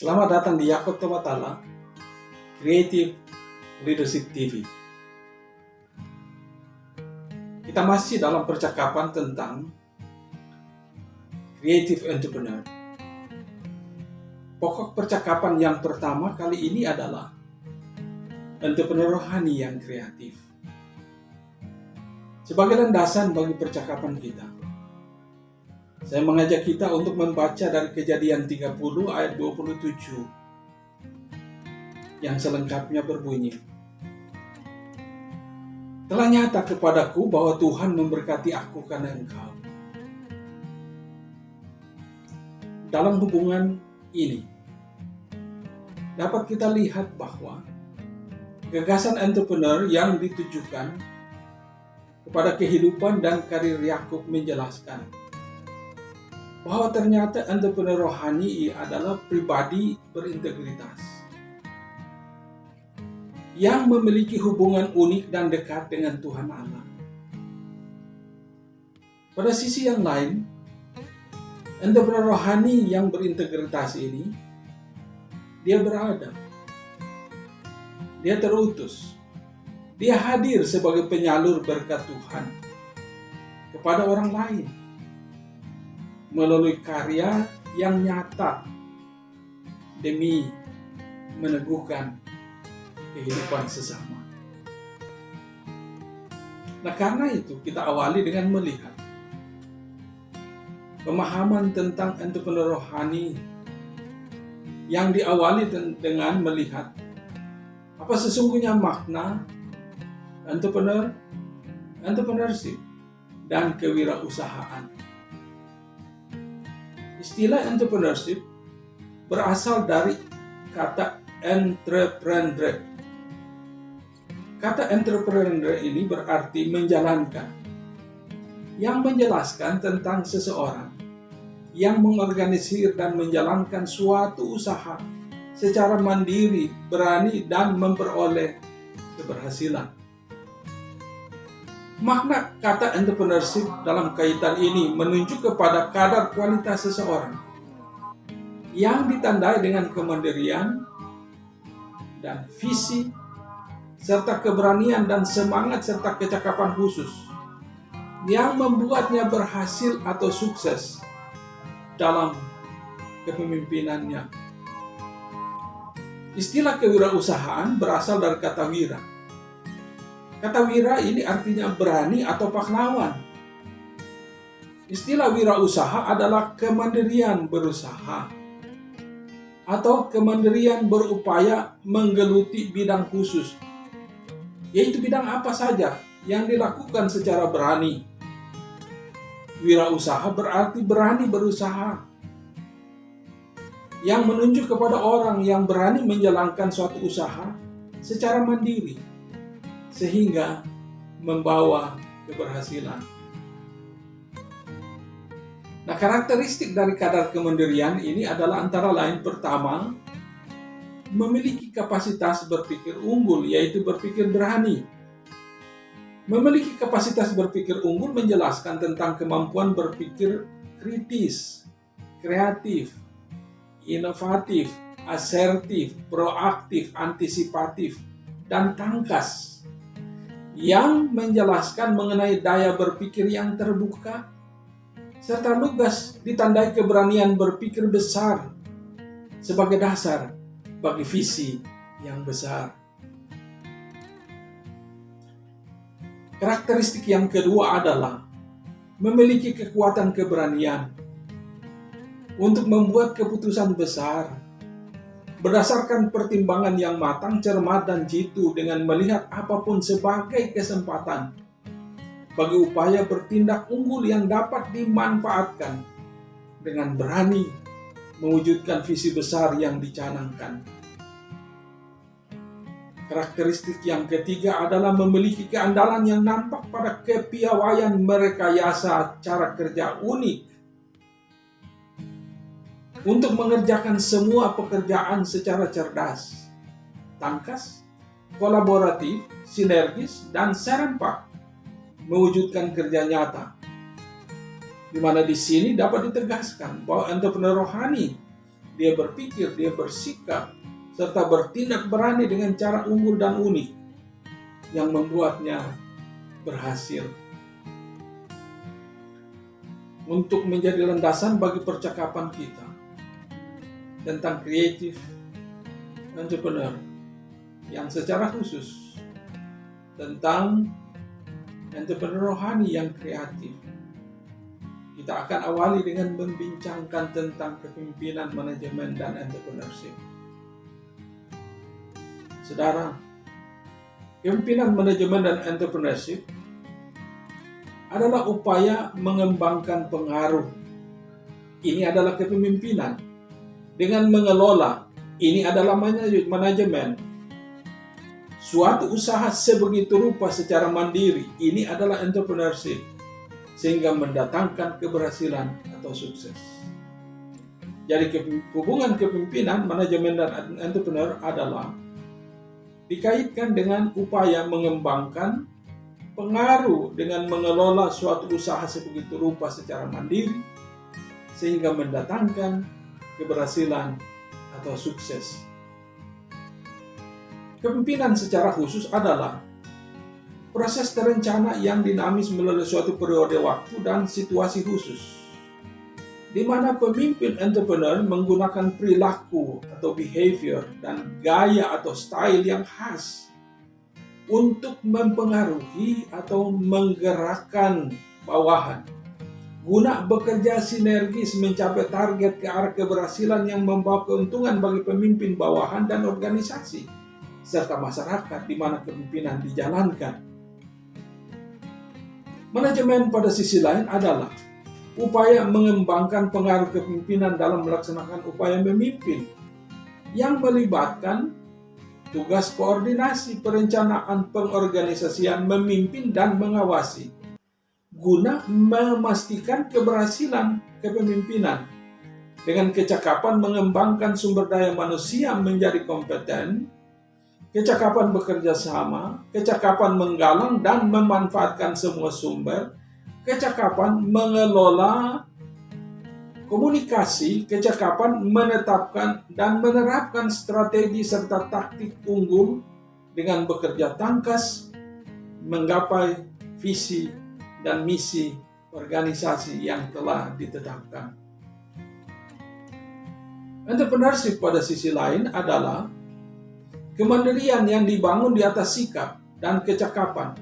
Selamat datang di Yakob Tomatala Creative Leadership TV. Kita masih dalam percakapan tentang creative entrepreneur. Pokok percakapan yang pertama kali ini adalah entrepreneur rohani yang kreatif. Sebagai landasan bagi percakapan kita, saya mengajak kita untuk membaca dari Kejadian 30 ayat 27 yang selengkapnya berbunyi, "Telah nyata kepadaku bahwa Tuhan memberkati aku karena engkau." Dalam hubungan ini, dapat kita lihat bahwa gagasan entrepreneur yang ditujukan kepada kehidupan dan karir Yakub menjelaskan bahwa ternyata entrepreneur rohani adalah pribadi berintegritas yang memiliki hubungan unik dan dekat dengan Tuhan Allah. Pada sisi yang lain, entrepreneur rohani yang berintegritas ini, dia beradab, dia terutus, dia hadir sebagai penyalur berkat Tuhan kepada orang lain melalui karya yang nyata demi meneguhkan kehidupan sesama. Nah, karena itu kita awali dengan melihat pemahaman tentang entrepreneur rohani yang diawali dengan melihat apa sesungguhnya makna entrepreneurship dan kewirausahaan. Istilah entrepreneurship berasal dari kata entreprendre. Kata entrepreneur ini berarti menjalankan, yang menjelaskan tentang seseorang yang mengorganisir dan menjalankan suatu usaha secara mandiri, berani, dan memperoleh keberhasilan. Makna kata entrepreneurship dalam kaitan ini menunjuk kepada kadar kualitas seseorang yang ditandai dengan kemandirian dan visi, serta keberanian dan semangat serta kecakapan khusus yang membuatnya berhasil atau sukses dalam kepemimpinannya. Istilah kewirausahaan berasal dari kata wira. Kata wira ini artinya berani atau pahlawan. Istilah wirausaha adalah kemandirian berusaha atau kemandirian berupaya menggeluti bidang khusus, yaitu bidang apa saja yang dilakukan secara berani. Wirausaha berarti berani berusaha, yang menunjuk kepada orang yang berani menjalankan suatu usaha secara mandiri sehingga membawa keberhasilan. Nah, karakteristik dari kadar kemandirian ini adalah antara lain, pertama, memiliki kapasitas berpikir unggul, yaitu berpikir berani. Memiliki kapasitas berpikir unggul menjelaskan tentang kemampuan berpikir kritis, kreatif, inovatif, asertif, proaktif, antisipatif, dan tangkas, yang menjelaskan mengenai daya berpikir yang terbuka, serta lugas ditandai keberanian berpikir besar sebagai dasar bagi visi yang besar. Karakteristik yang kedua adalah memiliki kekuatan keberanian untuk membuat keputusan besar berdasarkan pertimbangan yang matang, cermat, dan jitu, dengan melihat apapun sebagai kesempatan bagi upaya bertindak unggul yang dapat dimanfaatkan dengan berani mewujudkan visi besar yang dicanangkan. Karakteristik yang ketiga adalah memiliki keandalan yang nampak pada kepiawaian merekayasa cara kerja unik untuk mengerjakan semua pekerjaan secara cerdas, tangkas, kolaboratif, sinergis, dan serempak, mewujudkan kerja nyata. Di mana di sini dapat ditegaskan bahwa entrepreneur rohani dia berpikir, dia bersikap, serta bertindak berani dengan cara unggul dan unik yang membuatnya berhasil untuk menjadi landasan bagi percakapan kita tentang creative entrepreneur, yang secara khusus tentang entrepreneur rohani yang kreatif. Kita akan awali dengan membincangkan tentang kepemimpinan, manajemen, dan entrepreneurship. Saudara, kepemimpinan, manajemen, dan entrepreneurship adalah upaya mengembangkan pengaruh. Ini adalah kepemimpinan. Dengan mengelola, ini adalah manajemen. Suatu usaha sebegitu rupa secara mandiri, ini adalah entrepreneurship, sehingga mendatangkan keberhasilan atau sukses. Jadi hubungan kepemimpinan, manajemen, dan entrepreneur adalah dikaitkan dengan upaya mengembangkan pengaruh dengan mengelola suatu usaha sebegitu rupa secara mandiri, sehingga mendatangkan keberhasilan atau sukses. Kepemimpinan secara khusus adalah proses terencana yang dinamis melalui suatu periode waktu dan situasi khusus, di mana pemimpin entrepreneur menggunakan perilaku atau behavior dan gaya atau style yang khas untuk mempengaruhi atau menggerakkan bawahan, guna bekerja sinergis mencapai target ke arah keberhasilan yang membawa keuntungan bagi pemimpin bawahan dan organisasi, serta masyarakat di mana kepemimpinan dijalankan. Manajemen pada sisi lain adalah upaya mengembangkan pengaruh kepemimpinan dalam melaksanakan upaya memimpin yang melibatkan tugas koordinasi, perencanaan, pengorganisasian, memimpin, dan mengawasi, guna memastikan keberhasilan kepemimpinan dengan kecakapan mengembangkan sumber daya manusia menjadi kompeten, kecakapan bekerja sama, kecakapan menggalang dan memanfaatkan semua sumber, kecakapan mengelola komunikasi, kecakapan menetapkan dan menerapkan strategi serta taktik unggul dengan bekerja tangkas menggapai visi dan misi organisasi yang telah ditetapkan. Entrepreneurship pada sisi lain adalah kemandirian yang dibangun di atas sikap dan kecakapan,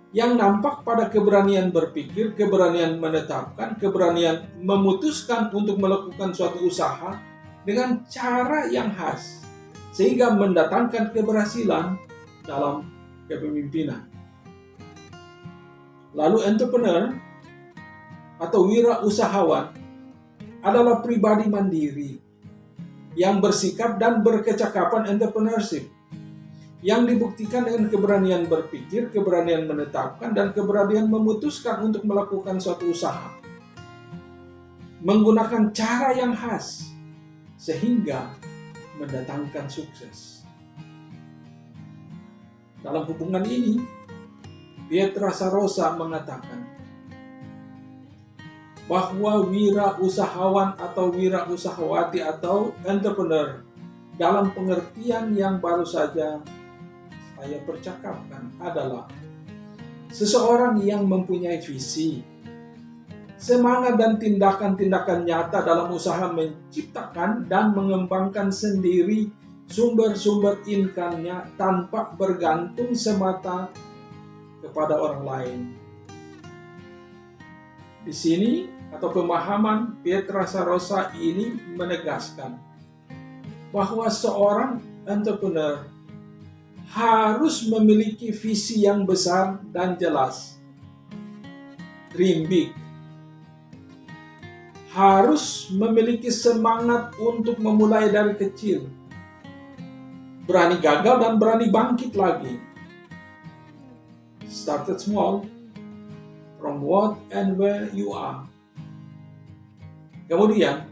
yang nampak pada keberanian berpikir, keberanian menetapkan, keberanian memutuskan untuk melakukan suatu usaha dengan cara yang khas, sehingga mendatangkan keberhasilan dalam kepemimpinan. Lalu entrepreneur atau wirausahawan adalah pribadi mandiri yang bersikap dan berkecakapan entrepreneurship, yang dibuktikan dengan keberanian berpikir, keberanian menetapkan, dan keberanian memutuskan untuk melakukan suatu usaha menggunakan cara yang khas sehingga mendatangkan sukses. Dalam hubungan ini, Pietra Sarosa mengatakan bahwa wirausahawan atau wirausahawati atau entrepreneur dalam pengertian yang baru saja saya percakapkan adalah seseorang yang mempunyai visi, semangat dan tindakan-tindakan nyata dalam usaha menciptakan dan mengembangkan sendiri sumber-sumber income-nya tanpa bergantung semata kepada orang lain. Di sini atau pemahaman Pietra Sarosa ini menegaskan bahwa seorang entrepreneur harus memiliki visi yang besar dan jelas. Dream big. Harus memiliki semangat untuk memulai dari kecil. Berani gagal dan berani bangkit lagi. Started small, from what and where you are. Kemudian,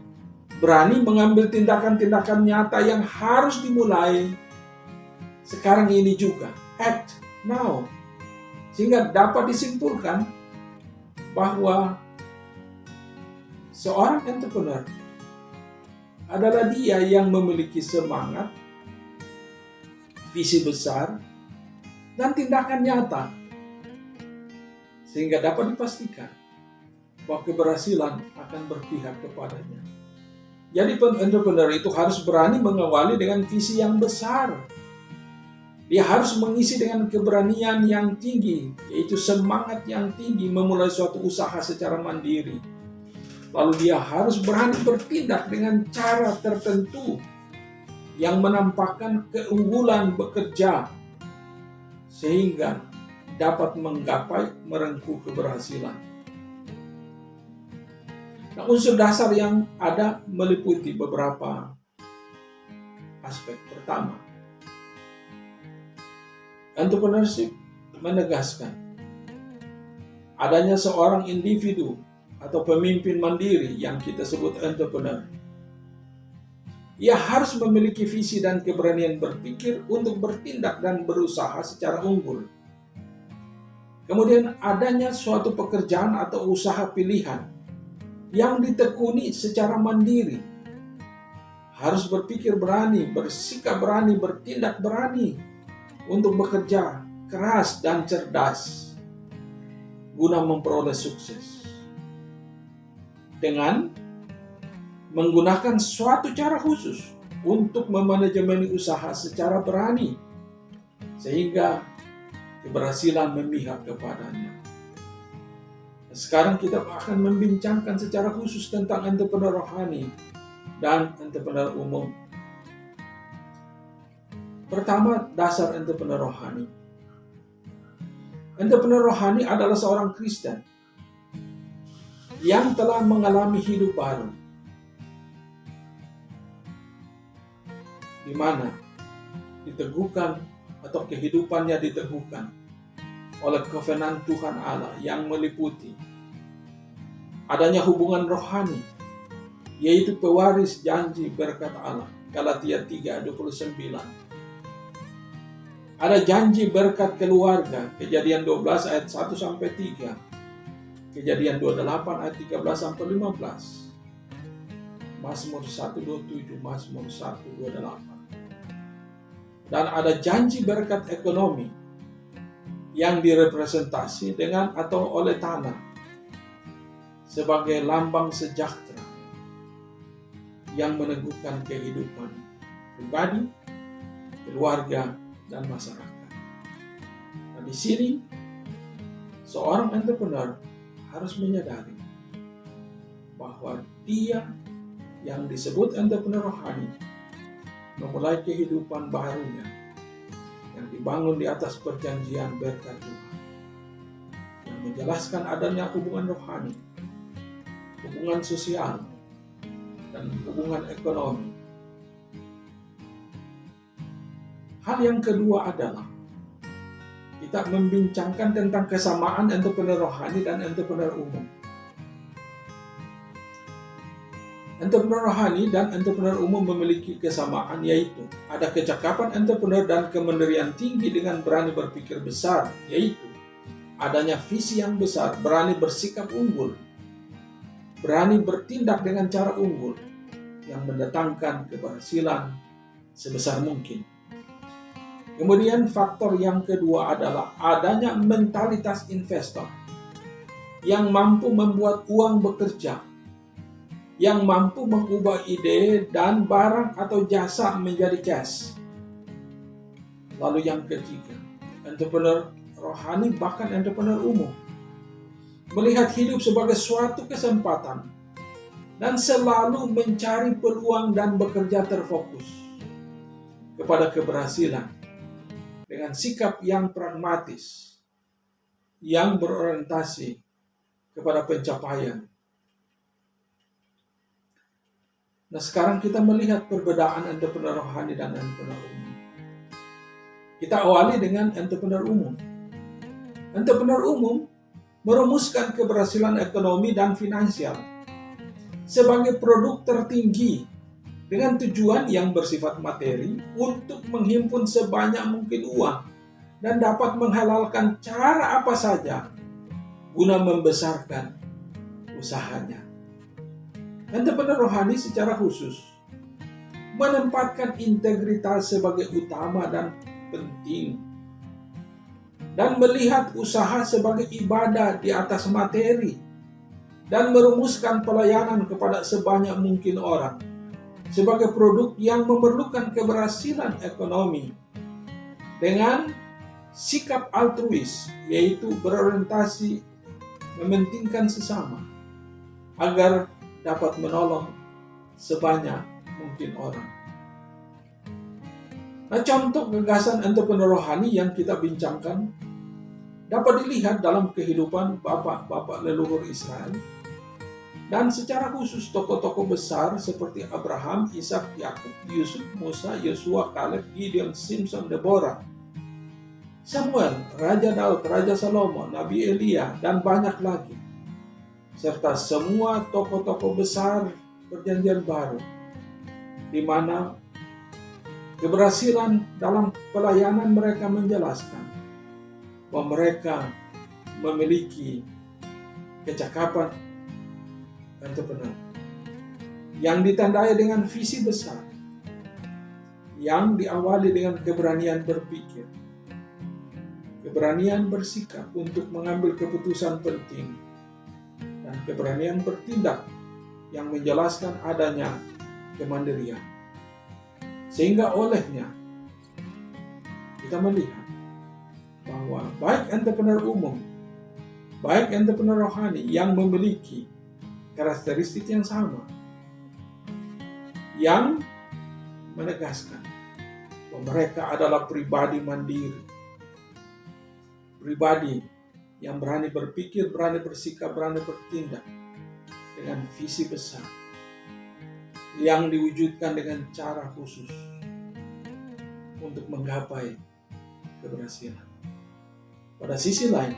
berani mengambil tindakan-tindakan nyata yang harus dimulai sekarang ini juga. Act now. Sehingga dapat disimpulkan bahwa seorang entrepreneur adalah dia yang memiliki semangat, visi besar, dan tindakan nyata, sehingga dapat dipastikan bahwa keberhasilan akan berpihak kepadanya. Jadi entrepreneur itu harus berani mengawali dengan visi yang besar. Dia harus mengisi dengan keberanian yang tinggi, yaitu semangat yang tinggi memulai suatu usaha secara mandiri. Lalu dia harus berani bertindak dengan cara tertentu yang menampakkan keunggulan bekerja sehingga dapat menggapai merengkuh keberhasilan. Nah, unsur dasar yang ada meliputi beberapa aspek. Pertama, entrepreneurship menegaskan adanya seorang individu atau pemimpin mandiri yang kita sebut entrepreneur. Ia harus memiliki visi dan keberanian berpikir untuk bertindak dan berusaha secara unggul. Kemudian adanya suatu pekerjaan atau usaha pilihan yang ditekuni secara mandiri. Harus berpikir berani, bersikap berani, bertindak berani untuk bekerja keras dan cerdas guna memperoleh sukses. Dengan menggunakan suatu cara khusus untuk memanajemeni usaha secara berani, sehingga keberhasilan memihak kepadanya. Sekarang kita akan membincangkan secara khusus tentang entrepreneur rohani dan entrepreneur umum. Pertama, dasar entrepreneur rohani. Entrepreneur rohani adalah seorang Kristen yang telah mengalami hidup baru, di mana diteguhkan atau kehidupannya diteguhkan oleh covenant Tuhan Allah yang meliputi adanya hubungan rohani, yaitu pewaris janji berkat Allah, Galatia 3:29. Ada janji berkat keluarga, Kejadian 12 ayat 1-3. Kejadian 28 ayat 13-15. Mazmur 127, Mazmur 128. Dan ada janji berkat ekonomi yang direpresentasi dengan atau oleh tanah sebagai lambang sejahtera yang meneguhkan kehidupan pribadi, keluarga, dan masyarakat. Nah, di sini seorang entrepreneur harus menyadari bahwa dia yang disebut entrepreneur rohani memulai kehidupan barunya yang dibangun di atas perjanjian berkat Tuhan, yang menjelaskan adanya hubungan rohani, hubungan sosial, dan hubungan ekonomi. Hal yang kedua adalah kita membincangkan tentang kesamaan entrepreneur rohani dan entrepreneur umum. Entrepreneur rohani dan entrepreneur umum memiliki kesamaan, yaitu ada kecakapan entrepreneur dan kemandirian tinggi dengan berani berpikir besar, yaitu adanya visi yang besar, berani bersikap unggul, berani bertindak dengan cara unggul yang mendatangkan keberhasilan sebesar mungkin. Kemudian faktor yang kedua adalah adanya mentalitas investor yang mampu membuat uang bekerja, yang mampu mengubah ide dan barang atau jasa menjadi cash. Lalu yang ketiga, entrepreneur rohani bahkan entrepreneur umum melihat hidup sebagai suatu kesempatan dan selalu mencari peluang dan bekerja terfokus kepada keberhasilan dengan sikap yang pragmatis, yang berorientasi kepada pencapaian. Nah, sekarang kita melihat perbedaan entrepreneur rohani dan entrepreneur umum. Kita awali dengan entrepreneur umum. Entrepreneur umum merumuskan keberhasilan ekonomi dan finansial sebagai produk tertinggi dengan tujuan yang bersifat materi untuk menghimpun sebanyak mungkin uang dan dapat menghalalkan cara apa saja guna membesarkan usahanya. Entrepreneur rohani secara khusus menempatkan integritas sebagai utama dan penting, dan melihat usaha sebagai ibadah di atas materi, dan merumuskan pelayanan kepada sebanyak mungkin orang sebagai produk yang memerlukan keberhasilan ekonomi dengan sikap altruis, yaitu berorientasi mementingkan sesama agar dapat menolong sebanyak mungkin orang. Nah, contoh gagasan entrepreneur rohani yang kita bincangkan dapat dilihat dalam kehidupan bapak-bapak leluhur Israel, dan secara khusus tokoh-tokoh besar seperti Abraham, Ishak, Yakub, Yusuf, Musa, Yosua, Kaleb, Gideon, Simpson, Deborah, Samuel, Raja Daud, Raja Salomo, Nabi Elia, dan banyak lagi, serta semua tokoh-tokoh besar Perjanjian Baru, di mana keberhasilan dalam pelayanan mereka menjelaskan bahwa mereka memiliki kecakapan entrepreneur yang ditandai dengan visi besar, yang diawali dengan keberanian berpikir, keberanian bersikap untuk mengambil keputusan penting, dan keberanian bertindak yang menjelaskan adanya kemandirian. Sehingga olehnya kita melihat bahwa baik entrepreneur umum, baik entrepreneur rohani yang memiliki karakteristik yang sama, yang menegaskan bahwa mereka adalah pribadi mandiri, pribadi yang berani berpikir, berani bersikap, berani bertindak dengan visi besar yang diwujudkan dengan cara khusus untuk menggapai keberhasilan. Pada sisi lain,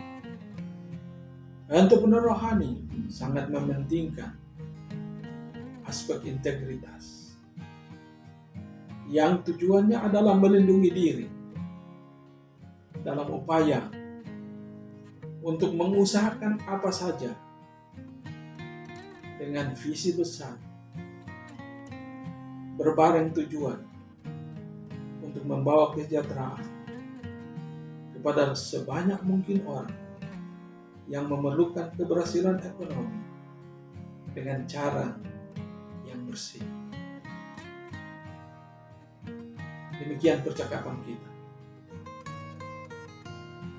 entrepreneur rohani sangat mementingkan aspek integritas yang tujuannya adalah melindungi diri dalam upaya untuk mengusahakan apa saja dengan visi besar, berbareng tujuan untuk membawa kesejahteraan kepada sebanyak mungkin orang yang memerlukan keberhasilan ekonomi dengan cara yang bersih. Demikian percakapan kita.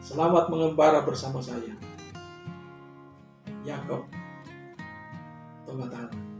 Selamat mengembara bersama saya, Yakob Tomatala.